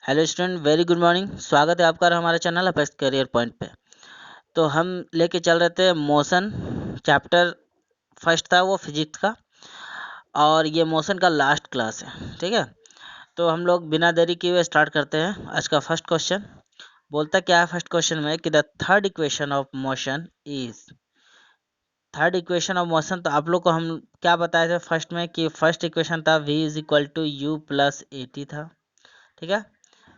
Hello student, very good morning. स्वागत है आपका हमारे चैनल अपेक्स करियर पॉइंट पे। तो हम लेके चल रहे थे मोशन। चैप्टर फर्स्ट था वो फिजिक्स का, और ये मोशन का लास्ट क्लास है। ठीक है, तो हम लोग बिना देरी किए हुए स्टार्ट करते हैं। आज का फर्स्ट क्वेश्चन बोलता क्या है फर्स्ट क्वेश्चन में कि the third equation of motion is. Third equation of motion, तो आप लोग को हम क्या बताए थे फर्स्ट में कि फर्स्ट इक्वेशन था v is equal to u plus a t था। ठीक है,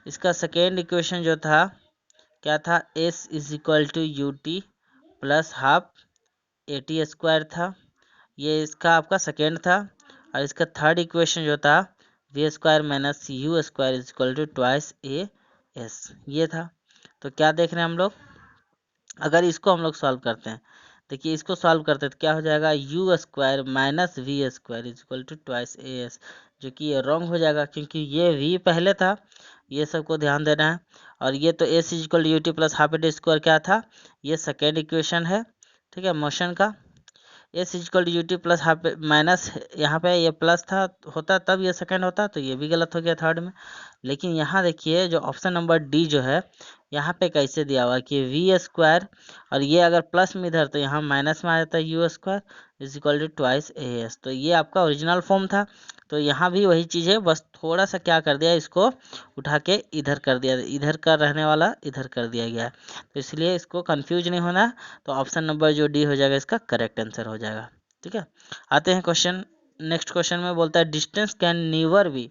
इसका सेकेंड इक्वेशन जो था क्या था, s is equal to u t plus half a t square था। ये इसका आपका सेकेंड था। और इसका थर्ड इक्वेशन जो था v square minus u square is equal to twice a s, ये था। तो क्या देख रहे हैं हम लोग, अगर इसको हम लोग सॉल्व करते हैं, देखिए इसको सॉल्व करते हैं तो क्या हो जाएगा, u square minus v square is equal to twice a s, जो कि ये रॉन्ग हो जाएगा क्योंकि ये वी पहले था, ये सबको ध्यान देना है। और ये तो s is equal to u t plus half a t square क्या था, ये सेकेंड इक्वेशन है। ठीक है, मोशन का s is equal to u t plus half minus, यहाँ पे ये प्लस था होता तब ये सेकंड होता, तो ये भी गलत हो गया थर्ड में। लेकिन यहाँ देखिए जो ऑप्शन नंबर डी जो है, यहाँ पे कैसे दिया हुआ है कि वी स्क्वायर, और ये अगर प्लस में इधर तो यहाँ माइनस में आ जाता है u square is equal to twice a s. तो ये आपका ओरिजिनल फॉर्म था। तो यहाँ भी वही चीज़ है, बस थोड़ा सा क्या कर दिया, इसको उठा के इधर कर दिया, इधर का रहने वाला इधर कर दिया गया है। तो इसलिए इसको कंफ्यूज नहीं होना। तो ऑप्शन नंबर जो डी हो जाएगा इसका करेक्ट आंसर हो जाएगा। ठीक है, आते हैं क्वेश्चन। नेक्स्ट क्वेश्चन में बोलता है distance can never be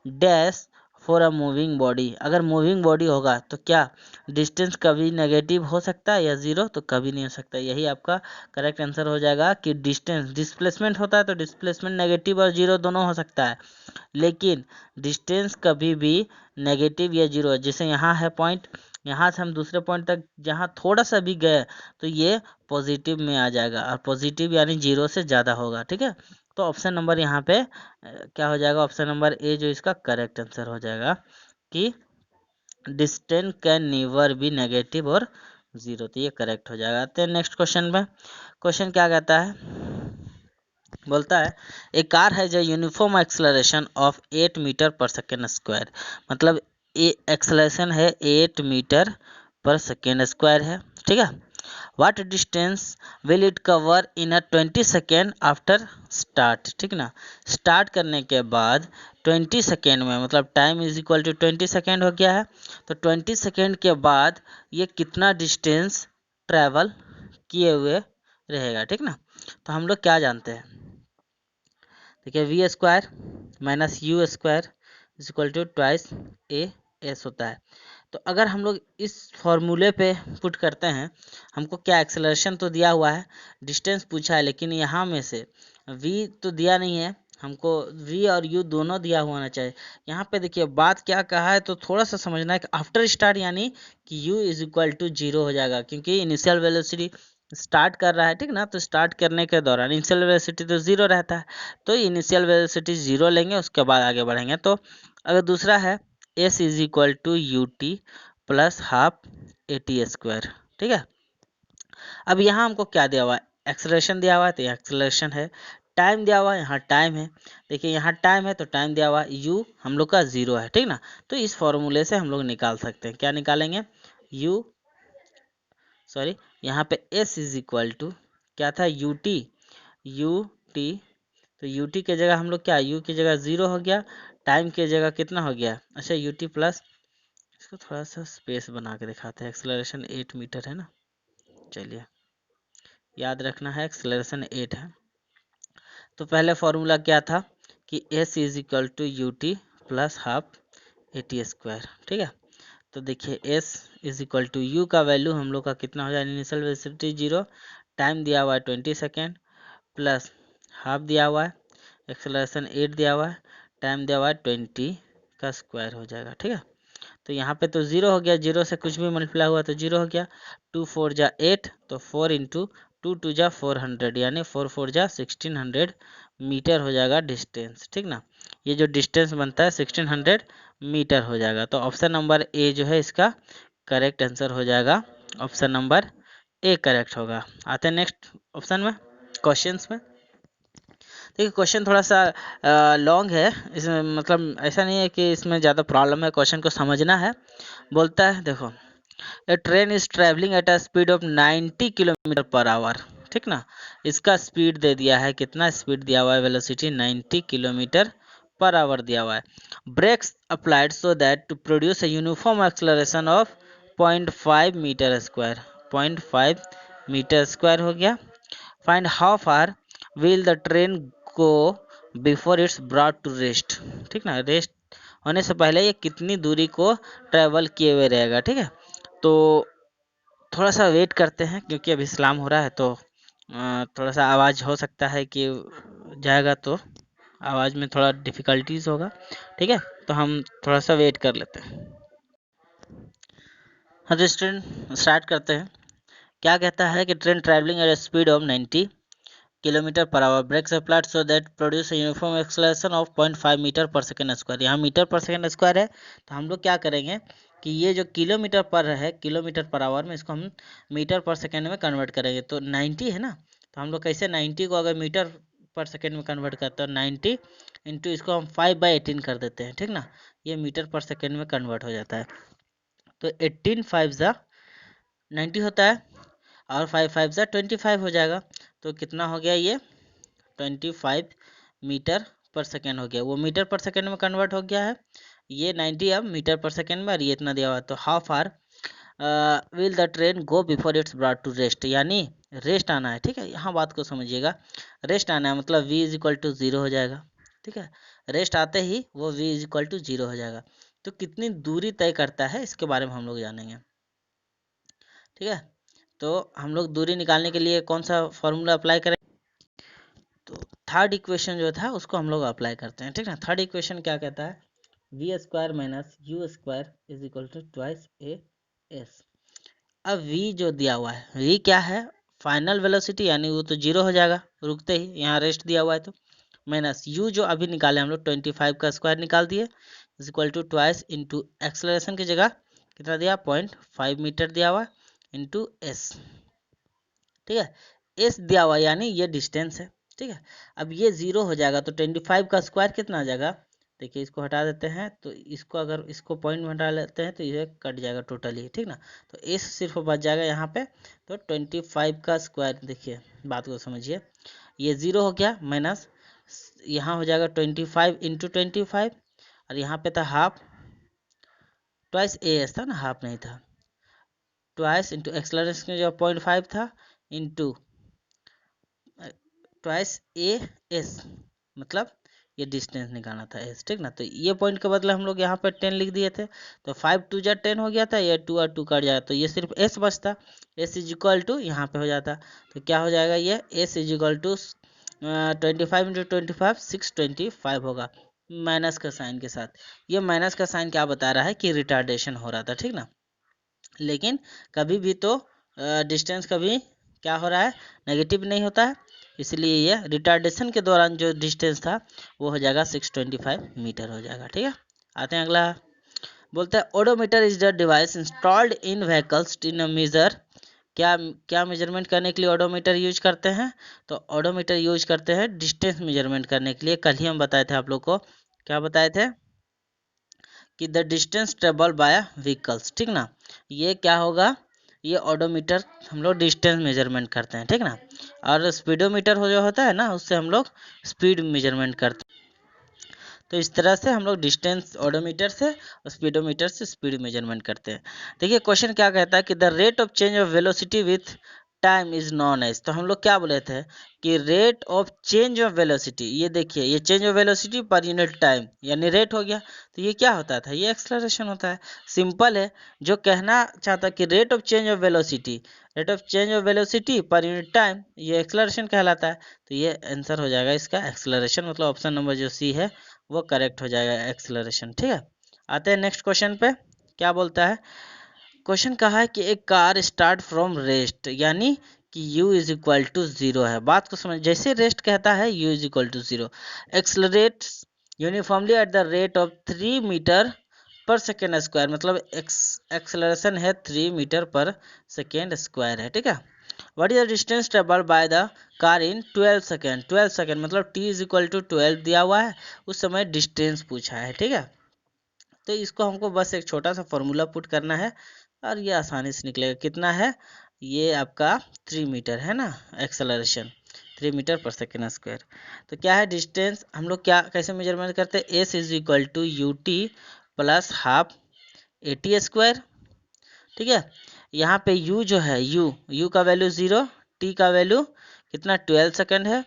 dash for a moving body. अगर मूविंग बॉडी होगा तो क्या डिस्टेंस कभी नेगेटिव हो सकता है या ज़ीरो, तो कभी नहीं हो सकता। यही आपका करेक्ट आंसर हो जाएगा कि डिस्टेंस, डिस्प्लेसमेंट होता है तो डिस्प्लेसमेंट नेगेटिव और जीरो दोनों हो सकता है, लेकिन डिस्टेंस कभी भी नेगेटिव या जीरो, जैसे यहाँ है पॉइंट, यहाँ से हम दूसरे पॉइंट तक जहाँ थोड़ा सा भी गए तो ये पॉजिटिव में आ जाएगा, और पॉजिटिव यानी जीरो से ज़्यादा होगा। ठीक है, तो ऑप्शन नंबर यहाँ पे क्या हो जाएगा, ऑप्शन नंबर ए जो इसका करेक्ट आंसर हो जाएगा कि distance can never be negative और जीरो, तो ये करेक्ट हो जाएगा। आते हैं नेक्स्ट क्वेश्चन में। क्वेश्चन क्या कहता है, बोलता है एक कार है जो uniform acceleration of 8 metre per second square, मतलब एक्सलेशन है 8 मीटर पर सेकेंड स्क्वायर है। ठीक है, what distance will it cover in a 20 second after start. ठीक ना, स्टार्ट करने के बाद 20 सेकेंड में, मतलब time is equal to 20 second हो गया है, तो 20 सेकेंड के बाद ये कितना डिस्टेंस ट्रैवल किए हुए रहेगा। ठीक ना, तो हम लोग क्या जानते हैं, देखिए v square minus u square is equal to twice a s होता है। तो अगर हम लोग इस फॉर्मूले पे पुट करते हैं, हमको क्या एक्सेलरेशन तो दिया हुआ है, डिस्टेंस पूछा है, लेकिन यहाँ में से v तो दिया नहीं है हमको, v और u दोनों दिया होना चाहिए। यहाँ पे देखिए बात क्या कहा है, तो थोड़ा सा समझना है कि आफ्टर स्टार्ट यानी कि u is equal to zero हो जाएगा, क्योंकि इनिशियल वेलोसिटी स्टार्ट कर रहा है। ठीक ना, तो स्टार्ट करने के दौरान इनिशियल वेलोसिटी तो जीरो रहता है, तो इनिशियल वेलोसिटी जीरो लेंगे, उसके बाद आगे बढ़ेंगे। तो अगर दूसरा है s is equal to u t plus half a t square. ठीक है, अब यहाँ हमको क्या दिया हुआ है, एक्सेलरेशन दिया हुआ है, तो यहाँ एक्सेलरेशन है। टाइम दिया हुआ है, यहाँ टाइम है, देखिए यहाँ टाइम है तो टाइम दिया हुआ है, यू हम लोग का जीरो है। ठीक ना, तो इस फॉर्मूले से हम लोग निकाल सकते हैं, क्या निकालेंगे, यू सॉरी यहाँ पे एस इज इक्वल टू क्या था, यू टी, यू टी, तो यू टी के जगह हम लोग क्या, यू की जगह जीरो हो गया, टाइम की जगह कितना हो गया, अच्छा यू टी प्लस, इसको थोड़ा सा स्पेस बना के दिखाते हैं, एक्सेलरेशन 8 मीटर है ना, चलिए याद रखना है एक्सेलरेशन 8 है। तो पहले फॉर्मूला क्या था कि s is equal to u t plus half a t square. ठीक है, तो देखिए s is equal to u का वैल्यू हम लोग का कितना हो जाए, इनिशियल वेलोसिटी जीरो, टाइम दिया हुआ है 20 सेकेंड, प्लस हाफ दिया हुआ है, एक्सेलरेशन 8 दिया हुआ है, टाइम दिया हुआ है 20 का स्क्वायर हो जाएगा। ठीक है, तो यहाँ पे तो जीरो हो गया, जीरो से कुछ भी मल्टीप्लाई हुआ तो जीरो हो गया, 2 4 जा 8, तो 4 इंटू 2 2 जा 400, यानी 4 4 जा 1600 मीटर हो जाएगा डिस्टेंस। ठीक ना, ये जो डिस्टेंस बनता है 1600 मीटर हो जाएगा। तो ऑप्शन नंबर ए जो है इसका करेक्ट आंसर हो जाएगा, ऑप्शन नंबर ए करेक्ट होगा। आते हैं नेक्स्ट ऑप्शन में, क्वेश्चंस में। देखिए क्वेश्चन थोड़ा सा लॉन्ग है, इसमें मतलब ऐसा नहीं है कि इसमें ज़्यादा प्रॉब्लम है, क्वेश्चन को समझना है। बोलता है देखो, a train is travelling at a speed of 90 kilometre per hour. ठीक ना, इसका स्पीड दे दिया है, कितना स्पीड दिया हुआ है, वेलोसिटी 90 किलोमीटर पर आवर दिया हुआ है। Brakes applied so that to produce a uniform acceleration of 0.5 metre square. 0.5 metre square हो गया। Find how far will the train go before it's brought to rest. ठीक ना, रेस्ट होने से पहले ये कितनी दूरी को ट्रेवल किए हुए रहेगा। ठीक है, तो थोड़ा सा वेट करते हैं क्योंकि अभी इस्लाम हो रहा है, तो थोड़ा सा आवाज़ हो सकता है कि जाएगा, तो आवाज़ में थोड़ा डिफ़िकल्टीज होगा। ठीक है, तो हम थोड़ा सा वेट कर लेते हैं। हाँ तो स्टूडेंट स्टार्ट करते हैं। क्या कहता है कि train travelling at speed of 90 kilometre per hour, brakes applied so that produce uniform acceleration of 0.5 metre per second square. यहाँ मीटर पर सेकेंड स्क्वायर है, तो हम लोग क्या करेंगे कि ये जो किलोमीटर पर है, किलोमीटर पर आवर में, इसको हम मीटर पर सेकेंड में कन्वर्ट करेंगे। तो 90 है ना, तो हम लोग कैसे 90 को अगर मीटर पर सेकेंड में कन्वर्ट करते हैं, 90 इंटू इसको हम 5/18 कर देते हैं। ठीक ना, ये मीटर पर सेकेंड में कन्वर्ट हो जाता है। तो 18 5 ज़ा 90 होता है और 5 5 ज़ा 25 हो जाएगा। तो कितना हो गया, ये 25 मीटर पर सेकेंड हो गया। वो मीटर पर सेकेंड में कन्वर्ट हो गया है, ये 90 अब मीटर पर सेकेंड में, और ये इतना दिया हुआ है। तो how far will the train go before it's brought to rest, यानी रेस्ट आना है। ठीक है, यहाँ बात को समझिएगा, रेस्ट आना है मतलब v इज इक्वल टू 0 हो जाएगा। ठीक है, रेस्ट आते ही वो v इज इक्वल टू 0 हो जाएगा। तो कितनी दूरी तय करता है, इसके बारे में हम लोग जानेंगे। ठीक है, तो हम लोग दूरी निकालने के लिए कौन सा फॉर्मूला अप्लाई करें, तो थर्ड इक्वेशन जो था उसको हम लोग अप्लाई करते हैं। ठीक है, थर्ड इक्वेशन क्या कहता है, v square minus u square is equal to twice a s. अब v जो दिया हुआ है, v क्या है, फाइनल वेलोसिटी, यानी वो तो 0 हो जाएगा रुकते ही, यहाँ रेस्ट दिया हुआ है, तो माइनस u जो अभी निकाले हम लोग 25 का स्क्वायर निकाल दिए, is equal to twice into acceleration की जगह कितना दिया, 0.5 मीटर दिया हुआ इंटू एस। ठीक है, एस दिया हुआ यानी ये डिस्टेंस है। ठीक है, अब ये 0 हो जाएगा, तो 25 का स्क्वायर कितना आ जाएगा, देखिए इसको हटा देते हैं, तो इसको अगर इसको पॉइंट में हटा लेते हैं तो ये कट जाएगा टोटली। ठीक ना, तो एस सिर्फ बच जाएगा यहाँ पे। तो 25 का स्क्वायर, देखिए बात को समझिए, ये 0 हो गया माइनस, यहाँ हो जाएगा 25 इंटू 25, और यहाँ पे था हाफ, ट्वाइस ए एस था ना, हाफ नहीं था, ट्वाइस इंटू एक्सलरेशन जो 0.5 था इंटू ट्वाइस ए एस, मतलब ये डिस्टेंस निकालना था एस। ठीक ना, तो ये पॉइंट के बदले हम लोग यहाँ पर 10 लिख दिए थे, तो 5 2 जा 10 हो गया था, ये 2 और 2 कट जाएगा, तो ये सिर्फ एस बचता, एस इज इक्वल टू यहाँ पे हो जाता, तो क्या हो जाएगा, ये s is equal to 25 into 25 625 होगा, माइनस का साइन के साथ। ये माइनस का साइन क्या बता रहा है कि रिटार्डेशन हो रहा था। ठीक ना, लेकिन कभी भी तो डिस्टेंस कभी क्या हो रहा है, नेगेटिव नहीं होता है, इसलिए ये रिटार्डेशन के दौरान जो डिस्टेंस था वो हो जाएगा 625 मीटर हो जाएगा। ठीक है, आते हैं अगला। बोलते हैं odometer is the device installed in vehicles in measure. क्या क्या मेजरमेंट करने के लिए ओडोमीटर यूज करते हैं, तो ओडोमीटर यूज करते हैं डिस्टेंस मेजरमेंट करने के लिए। कल ही हम बताए थे आप लोग को, क्या बताए थे कि the distance travel bye vehicles. ठीक ना, ये क्या होगा, ये ओडोमीटर हम लोग डिस्टेंस मेजरमेंट करते हैं। ठीक ना, और स्पीडोमीटर हो जो होता है ना, उससे हम लोग स्पीड मेजरमेंट करते हैं। तो इस तरह से हम लोग डिस्टेंस ओडोमीटर से और स्पीडोमीटर से स्पीड मेजरमेंट करते हैं। देखिए क्वेश्चन क्या कहता है कि the rate of change of velocity with time is known as. तो हम लोग क्या बोले थे कि rate of change of velocity, ये देखिए ये चेंज ऑफ वेलोसिटी पर यूनिट टाइम यानी रेट हो गया, तो ये क्या होता था, ये एक्सलरेशन होता है। सिंपल है, जो कहना चाहता कि rate of change of velocity, rate of change of velocity पर यूनिट टाइम, ये एक्सलरेशन कहलाता है। तो ये आंसर हो जाएगा इसका एक्सलरेशन, मतलब ऑप्शन नंबर जो सी है वो करेक्ट हो जाएगा, एक्सलरेशन। ठीक है, आते हैं नेक्स्ट क्वेश्चन पे। क्या बोलता है, क्वेश्चन कहा है कि एक कार स्टार्ट फ्रॉम रेस्ट, यानी कि u इज इक्वल टू 0 है। बात को समझ, जैसे रेस्ट कहता है u is equal to 0, accelerates uniformly at the rate of 3 metre per second square, मतलब एक्सलरेशन है 3 मीटर पर सेकेंड स्क्वायर है। ठीक है, what is the distance travel by the car in 12 second. 12 second मतलब t is equal to 12 दिया हुआ है, उस समय डिस्टेंस पूछा है। ठीक है, तो इसको हमको बस एक छोटा सा फॉर्मूला पुट करना है और ये आसानी से निकलेगा। कितना है ये आपका 3 मीटर है ना, acceleration 3 metre per second square. तो क्या है डिस्टेंस, हम लोग क्या कैसे मेजरमेंट करते हैं, s is equal to u t plus half a t square. ठीक है, यहाँ पे u जो है u का वैल्यू 0, t का वैल्यू कितना 12 सेकेंड है,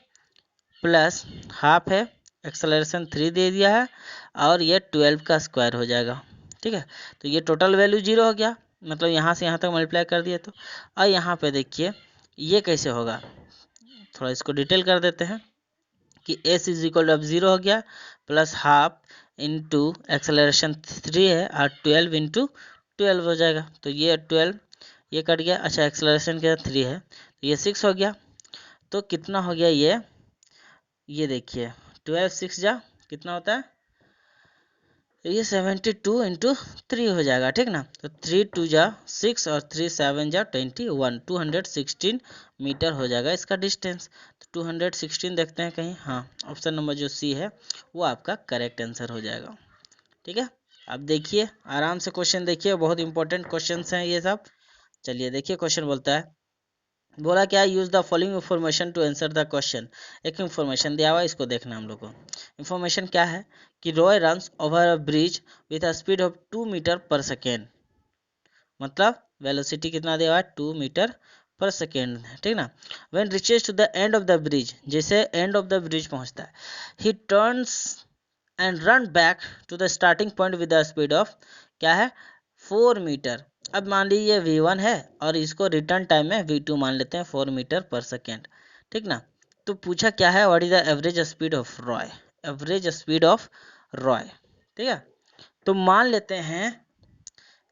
प्लस हाफ है, एक्सेलरेशन 3 दे दिया है, और ये 12 का स्क्वायर हो जाएगा। ठीक है, तो ये टोटल वैल्यू 0 हो गया, मतलब यहाँ से यहाँ तक मल्टीप्लाई कर दिए तो। और यहाँ पे देखिए ये कैसे होगा, थोड़ा इसको डिटेल कर देते हैं कि s इज इक्वल टू अब 0 हो गया, प्लस हाफ इंटू एक्सेलरेशन 3 है और 12 इंटू 12 हो जाएगा। तो ये 12 ये कट गया, अच्छा एक्सेलरेशन क्या 3 है तो ये 6 हो गया। तो कितना हो गया ये देखिए 12 6 जा कितना होता है, ये 72 इंटू 3 हो जाएगा। ठीक ना, तो 3 2 जा 6 और 3 7 जा 21, 216 मीटर हो जाएगा इसका डिस्टेंस। तो 216 देखते हैं कहीं, हाँ ऑप्शन नंबर जो सी है वो आपका करेक्ट आंसर हो जाएगा। ठीक है, अब देखिए आराम से क्वेश्चन देखिए, बहुत इंपॉर्टेंट क्वेश्चन हैं ये सब। चलिए देखिए क्वेश्चन बोलता है, बोला क्या, use the following information to answer the question. एक इन्फॉर्मेशन दिया हुआ है, इसको देखना हम लोग को। इन्फॉर्मेशन क्या है कि Roy runs over a bridge with a speed of 2 metre per second, मतलब वेलोसिटी कितना दिया हुआ है 2 मीटर पर सेकेंड। ठीक ना, when reaches to the end of the bridge, जैसे एंड ऑफ द ब्रिज पहुंचता है, he turns and run back to the starting point with the speed of क्या है 4 मीटर। अब मान लीजिए v1 है और इसको रिटर्न टाइम में v2 मान लेते हैं 4 मीटर पर सेकेंड। ठीक ना, तो पूछा क्या है what is the average speed of Roy, average speed of Roy. ठीक है, तो मान लेते हैं,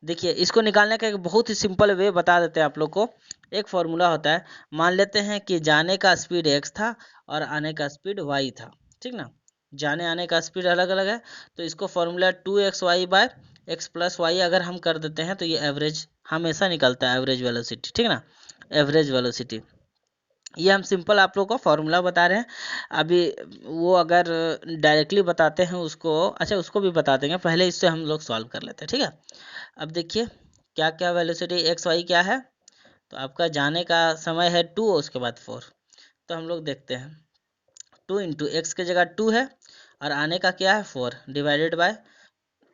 देखिए इसको निकालने का एक बहुत ही सिंपल वे बता देते हैं आप लोग को। एक फॉर्मूला होता है, मान लेते हैं कि जाने का स्पीड x था और आने का स्पीड y था। ठीक ना, जाने आने का स्पीड अलग अलग है, तो इसको formula 2xy by x plus y अगर हम कर देते हैं तो ये एवरेज हमेशा निकलता है, एवरेज वेलोसिटी। ठीक ना, एवरेज वेलोसिटी, ये हम सिंपल आप लोग को फॉर्मूला बता रहे हैं। अभी वो अगर डायरेक्टली बताते हैं उसको, अच्छा उसको भी बता देंगे, पहले इससे हम लोग सॉल्व कर लेते हैं। ठीक है, अब देखिए क्या क्या वेलोसिटी एक्स वाई क्या है, तो आपका जाने का समय है 2 और उसके बाद 4, तो हम लोग देखते हैं 2 इंटू एक्स की जगह 2 है और आने का क्या है 4 divided by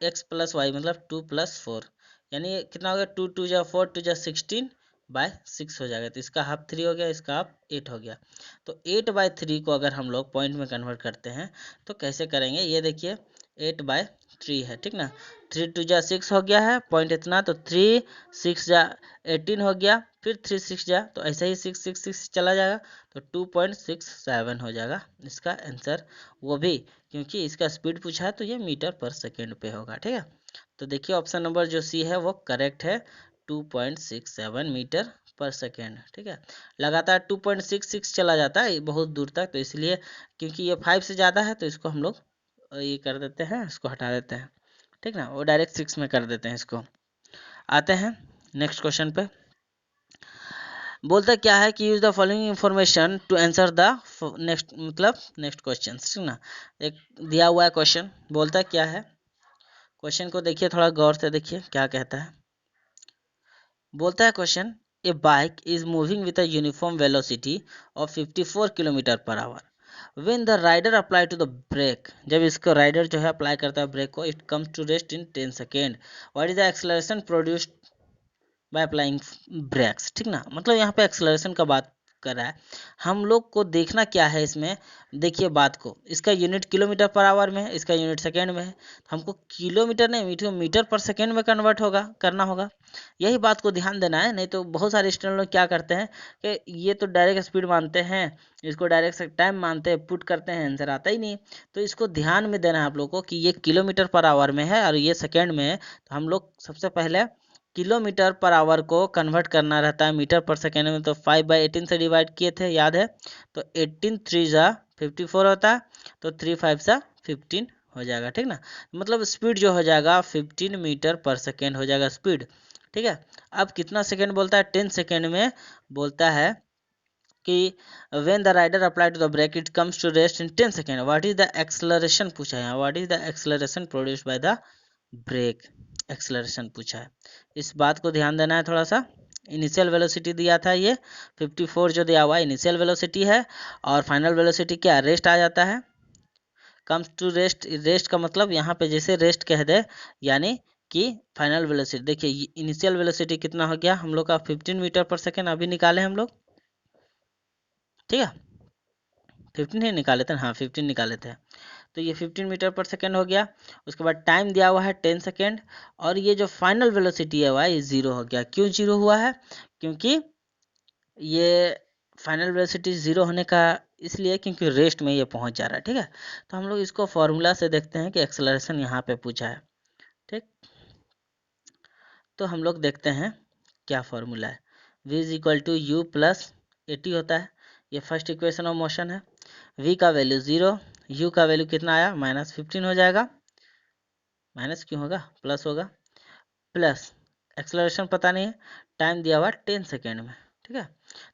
x plus y मतलब 2 प्लस 4, यानी कितना हो गया 2 2 जा 4 2 जा 16 बाय 6 हो जाएगा। तो इसका हाफ 3 हो गया, इसका हाफ 8 हो गया। तो 8/3 को अगर हम लोग पॉइंट में कन्वर्ट करते हैं तो कैसे करेंगे, ये देखिए 8/3 है। ठीक ना, 3 2 जा 6 हो गया है पॉइंट इतना, तो 3 6 जा 18 हो गया, फिर 3 6 जा तो ऐसे ही 6 6 6 चला जाएगा, तो 2.67 हो जाएगा इसका आंसर। वो भी क्योंकि इसका स्पीड पूछा है तो ये मीटर पर सेकेंड पे होगा। ठीक है, तो देखिए ऑप्शन नंबर जो सी है वो करेक्ट है, 2.67 मीटर पर सेकेंड। ठीक है, लगातार 2.66 चला जाता है बहुत दूर तक, तो इसलिए क्योंकि ये 5 से ज़्यादा है तो इसको हम लोग ये कर देते हैं, इसको हटा देते हैं। ठीक ना, वो डायरेक्ट 6 में कर देते हैं इसको। आते हैं नेक्स्ट क्वेश्चन पे, बोलता क्या है कि use the following information to answer the next, मतलब नेक्स्ट क्वेश्चन। ठीक ना, एक दिया हुआ है क्वेश्चन, बोलता क्या है, क्वेश्चन को देखिए थोड़ा गौर से देखिए क्या कहता है। बोलता है question, a bike is moving with a uniform velocity of 54 kilometre per hour when the rider apply to the brake, जब इसको राइडर जो है अप्लाई करता है ब्रेक को, it comes to rest in 10 second, what is the acceleration produced by applying brakes. ठीक ना, मतलब यहाँ पे एक्सेलरेशन का बात कर रहा है। हम लोग को देखना क्या है इसमें, देखिए बात को, इसका यूनिट किलोमीटर पर आवर में है, इसका यूनिट सेकेंड में है, तो हमको किलोमीटर नहीं मीटर पर सेकेंड में कन्वर्ट होगा करना होगा, यही बात को ध्यान देना है। नहीं तो बहुत सारे स्टूडेंट लोग क्या करते हैं कि ये तो डायरेक्ट स्पीड मानते हैं, इसको डायरेक्ट टाइम मानते हैं, पुट करते हैं, आंसर आता ही नहीं। तो इसको ध्यान में देना है आप लोग को कि ये किलोमीटर पर आवर में है और ये सेकेंड में है, तो हम लोग सबसे पहले किलोमीटर पर आवर को कन्वर्ट करना रहता है मीटर पर सेकेंड में, तो 5/18 से डिवाइड किए थे याद है, तो 18 3 जा 54 होता है, तो 3 5 सा 15 हो जाएगा। ठीक ना, मतलब स्पीड जो हो जाएगा 15 मीटर पर सेकेंड हो जाएगा स्पीड। ठीक है, अब कितना सेकेंड बोलता है 10 सेकेंड में बोलता है कि when the rider apply to the brake it comes to rest in 10 second, what is the acceleration पूछा है यहाँ, what is the acceleration produced by the brake, acceleration पूछा है। इस बात को ध्यान देना है थोड़ा सा। इनिशियल वेलोसिटी दिया था ये 54 जो दिया हुआ है इनिशियल वेलोसिटी है, और फाइनल वेलोसिटी क्या रेस्ट आ जाता है, कम्स टू रेस्ट, रेस्ट का मतलब यहाँ पे जैसे रेस्ट कह दे, यानी कि फाइनल वेलोसिटी। देखिए इनिशियल वेलोसिटी कितना हो गया हम लोग का 15 मीटर पर सेकेंड अभी निकाले हम लोग, ठीक है 15 ही निकाले थे, हाँ 15 निकाले थे। तो ये 15 मीटर पर सेकेंड हो गया। उसके बाद टाइम दिया हुआ है 10 सेकेंड, और ये जो फाइनल वेलोसिटी है वह ये 0 हो गया। क्यों 0 हुआ है, क्योंकि ये फाइनल वेलोसिटी 0 होने का इसलिए क्योंकि रेस्ट में ये पहुंच जा रहा है, ठीक है। तो हम लोग इसको फॉर्मूला से देखते हैं कि एक्सेलरेशन यहाँ पे पूछा है, ठीक। तो हम लोग देखते हैं क्या फॉर्मूला है, v is equal to u plus a t होता है, ये फर्स्ट इक्वेशन ऑफ मोशन है। v का वैल्यू 0, u का वैल्यू कितना आया -15 हो जाएगा, माइनस क्यों होगा प्लस होगा, प्लस एक्सेलरेशन पता नहीं है, टाइम दिया हुआ 10 सेकेंड में, ठीक है।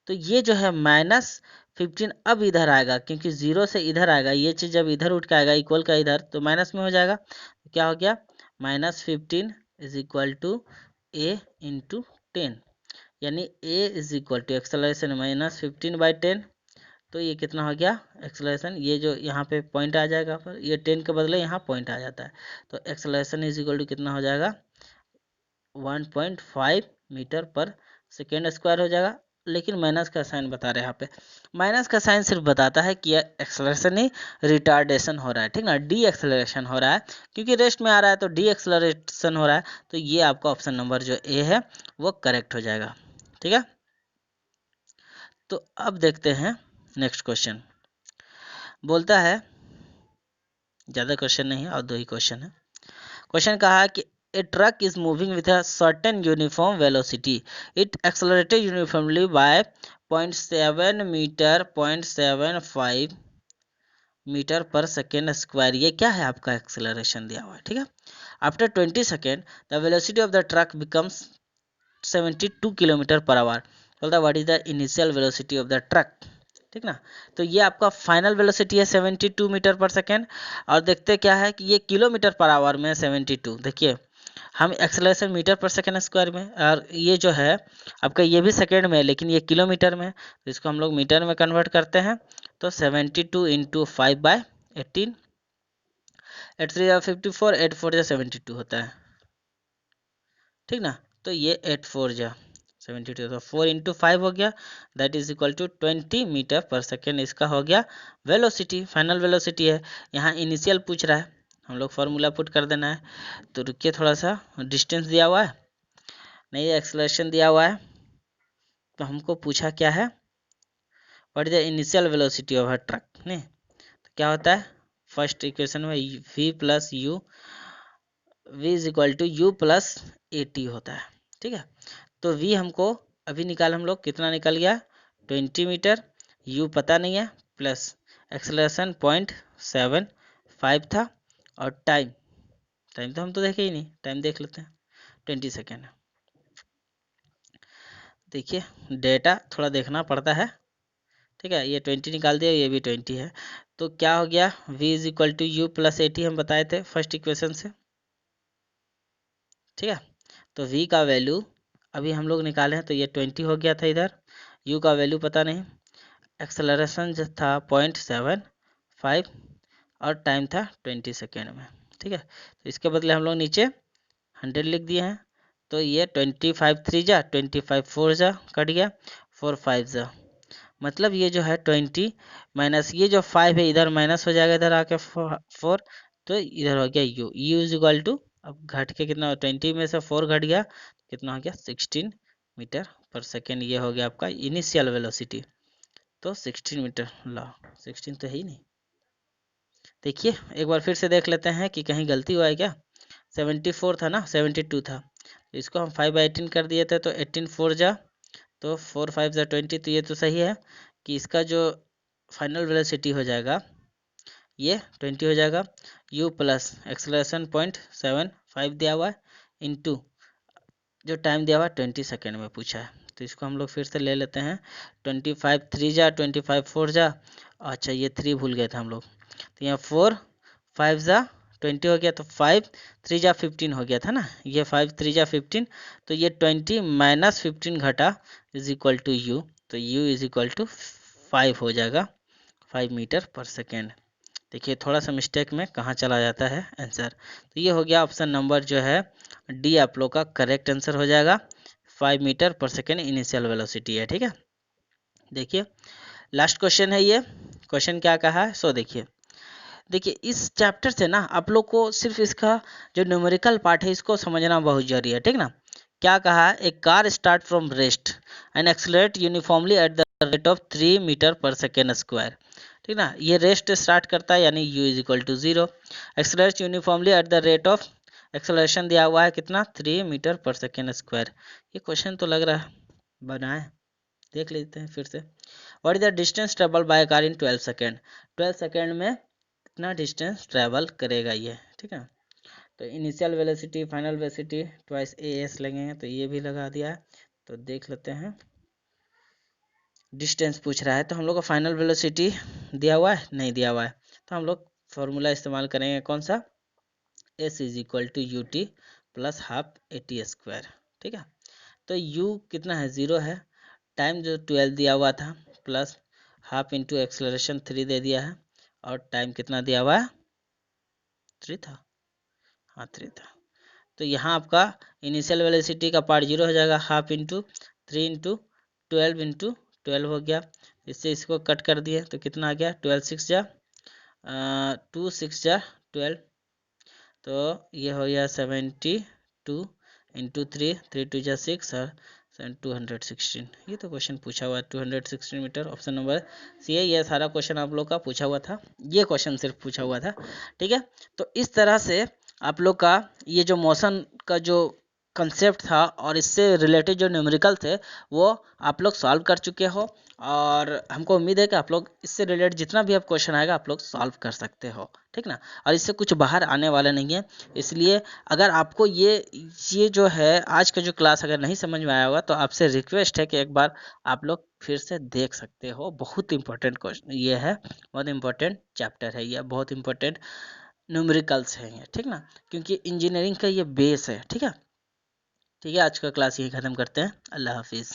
तो ये जो है -15 अब इधर आएगा, क्योंकि 0 से इधर आएगा, ये चीज़ जब इधर उठ के आएगा इक्वल का इधर तो माइनस में हो जाएगा। तो क्या हो गया -15 is equal to a into 10, यानी a is equal to acceleration -15/10। तो ये कितना हो गया एक्सेलरेशन, ये जो यहाँ पे पॉइंट आ जाएगा पर ये 10 के बदले यहाँ पॉइंट आ जाता है, तो एक्सेलरेशन इज इक्वल टू कितना हो जाएगा 1.5 मीटर पर सेकेंड स्क्वायर हो जाएगा। लेकिन माइनस का साइन बता रहे हैं यहाँ पे, माइनस का साइन सिर्फ बताता है कि एक्सेलरेशन ही रिटार्डेशन हो रहा है, ठीक ना, डी एक्सेलरेशन हो रहा है, क्योंकि रेस्ट में आ रहा है तो डी एक्सेलरेशन हो रहा है। तो ये आपका ऑप्शन नंबर जो ए है वो करेक्ट हो जाएगा, ठीक है। तो अब देखते हैं नेक्स्ट क्वेश्चन, बोलता है ज़्यादा क्वेश्चन नहीं है और 2 ही क्वेश्चन है। क्वेश्चन कहा है कि a truck is moving with a certain uniform velocity, it accelerated uniformly by 0.7 meter 0.75 metre per second square, ये क्या है आपका एक्सेलरेशन दिया हुआ है, ठीक है। After 20 second the velocity of the truck becomes 72 kilometre per our, बोलता है what is the initial velocity of the truck, ठीक ना। तो ये आपका फाइनल वेलोसिटी है 72 मीटर पर सेकेंड, और देखते क्या है कि ये किलोमीटर पर आवर में 72, देखिए हम acceleration metre per second square में, और ये जो है आपका ये भी सेकेंड में है लेकिन ये किलोमीटर में है, तो इसको हम लोग मीटर में कन्वर्ट करते हैं। तो 72 इंटू 5/18, 8 3 54, 8 4 72 होता है, ठीक ना। तो ये 8 4 72, तो 4 इंटू 5 हो गया, that is equal to 20 metre per second, इसका हो गया वेलोसिटी, फाइनल वेलोसिटी है। यहाँ इनिशियल पूछ रहा है, हम लोग फार्मूला पुट कर देना है। तो रुकिए थोड़ा सा, डिस्टेंस दिया हुआ है नहीं, एक्सेलरेशन दिया हुआ है, तो हमको पूछा क्या है what is the initial velocity of a truck, नहीं तो क्या होता है फर्स्ट इक्वेशन में v plus u, v is equal to u plus a t होता है, ठीक है। तो v हमको अभी निकाल, हम लोग कितना निकल गया 20 मीटर, u पता नहीं है, प्लस एक्सेलरेशन 0.75 था, और टाइम, टाइम तो हम तो देखे ही नहीं, टाइम देख लेते हैं 20 सेकेंड। देखिए डेटा थोड़ा देखना पड़ता है, ठीक है। ये 20 निकाल दिया, ये भी 20 है, तो क्या हो गया v is equal to u plus 80 हम बताए थे फर्स्ट इक्वेशन से, ठीक है। तो v का वैल्यू अभी हम लोग निकाले हैं, तो ये 20 हो गया था इधर, u का वैल्यू पता नहीं, एक्सेलरेशन जो था 0.75 और टाइम था 20 सेकेंड में, ठीक है। तो इसके बदले हम लोग नीचे 100 लिख दिए हैं, तो ये 25 3 जा 25 4 जा कट गया, 4 5 जा, मतलब ये जो है 20 माइनस ये जो 5 है इधर माइनस हो जाएगा, इधर आके 4, तो इधर हो गया u, u is equal to, अब घट के कितना 20 में से 4 घट गया, कितना हो गया 16 मीटर पर सेकेंड, ये हो गया आपका इनिशियल वेलोसिटी। तो 16 मीटर, ला 16 तो है ही नहीं, देखिए एक बार फिर से देख लेते हैं कि कहीं गलती हुआ है क्या, 74 था ना 72 था, तो इसको हम 5/18 कर दिए थे, तो 18 4 जा, तो 4 5 जा 20, तो ये तो सही है कि इसका जो फाइनल वेलोसिटी हो जाएगा ये 20 हो जाएगा, u प्लस एक्सेलरेशन 0.75 दिया हुआ है इंटू जो टाइम दिया हुआ है 20 सेकेंड में पूछा है, तो इसको हम लोग फिर से ले लेते हैं। 25 3 जा 25 4 जा, अच्छा ये 3 भूल गए थे हम लोग, तो यहाँ 4 5 जा 20 हो गया, तो 5 3 जा 15 हो गया था ना, ये 5 3 जा 15, तो ये 20 माइनस 15 घटा इज इक्वल टू यू, तो u इज इक्वल टू 5 हो जाएगा, 5 मीटर पर सेकेंड। देखिए थोड़ा सा मिस्टेक में कहाँ चला जाता है आंसर। तो ये हो गया ऑप्शन नंबर जो है डी आप लोग का करेक्ट आंसर हो जाएगा। 5 metre per second initial velocity है, ठीक है। देखिए लास्ट क्वेश्चन है, ये क्वेश्चन क्या कहा है, सो देखिए इस चैप्टर से ना आप लोग को सिर्फ इसका जो न्यूमेरिकल पार्ट है इसको समझना बहुत जरूरी है, ठीक ना। क्या कहा है, a car start from rest and accelerate uniformly at the rate of 3 metre per second square, ठीक ना। ये रेस्ट स्टार्ट करता है यानी u is equal to 0, accelerate uniformly at the rate of, acceleration दिया हुआ है कितना, 3 मीटर पर सेकेंड स्क्वायर। ये क्वेश्चन तो लग रहा है बना है, देख लेते हैं फिर से। What is the distance travel by car in 12 second, 12 second में कितना डिस्टेंस ट्रेवल करेगा ये, ठीक है। तो initial velocity final velocity twice a S लगेंगे, तो ये भी लगा दिया है। तो देख लेते हैं, डिस्टेंस पूछ रहा है तो हम लोग को फाइनल वेलोसिटी दिया हुआ है, नहीं दिया हुआ है, तो हम लोग फॉर्मूला इस्तेमाल करेंगे कौन सा, s is equal to u t plus half a t square, ठीक है। तो u कितना है, 0 है, टाइम जो 12 दिया हुआ था प्लस हाफ इंटू एक्सलरेशन 3 दे दिया है, और टाइम कितना दिया हुआ है, 3 था, हाँ 3 था। तो यहाँ आपका इनिशियल वेलोसिटी का पार्ट 0 हो जाएगा, हाफ इंटू 3 इंटू 12 हो गया, इससे इसको कट कर दिए तो कितना आ गया, 12 6 जा 2 6 जा 12, तो ये हो गया 72 इंटू 3 3 2 जा 6 और 216। ये तो क्वेश्चन पूछा हुआ है 216 मीटर, ऑप्शन नंबर सी है। ये सारा क्वेश्चन आप लोग का पूछा हुआ था, ये क्वेश्चन सिर्फ पूछा हुआ था, ठीक है। तो इस तरह से आप लोग का ये जो मोशन का जो कंसेप्ट था और इससे रिलेटेड जो न्यूमेरिकल थे वो आप लोग सॉल्व कर चुके हो, और हमको उम्मीद है कि आप लोग इससे रिलेटेड जितना भी आप क्वेश्चन आएगा आप लोग सॉल्व कर सकते हो, ठीक ना। और इससे कुछ बाहर आने वाला नहीं है, इसलिए अगर आपको ये जो है आज का जो क्लास अगर नहीं समझ में आया होगा तो आपसे रिक्वेस्ट है कि एक बार आप लोग फिर से देख सकते हो। बहुत इंपॉर्टेंट क्वेश्चन ये है, बहुत इंपॉर्टेंट चैप्टर है ये, बहुत इंपॉर्टेंट न्यूमेरिकल्स हैं ये, ठीक ना, क्योंकि इंजीनियरिंग का ये बेस है, ठीक है। ठीक है, आज का क्लास यही ख़त्म करते हैं, अल्लाह हाफिज़।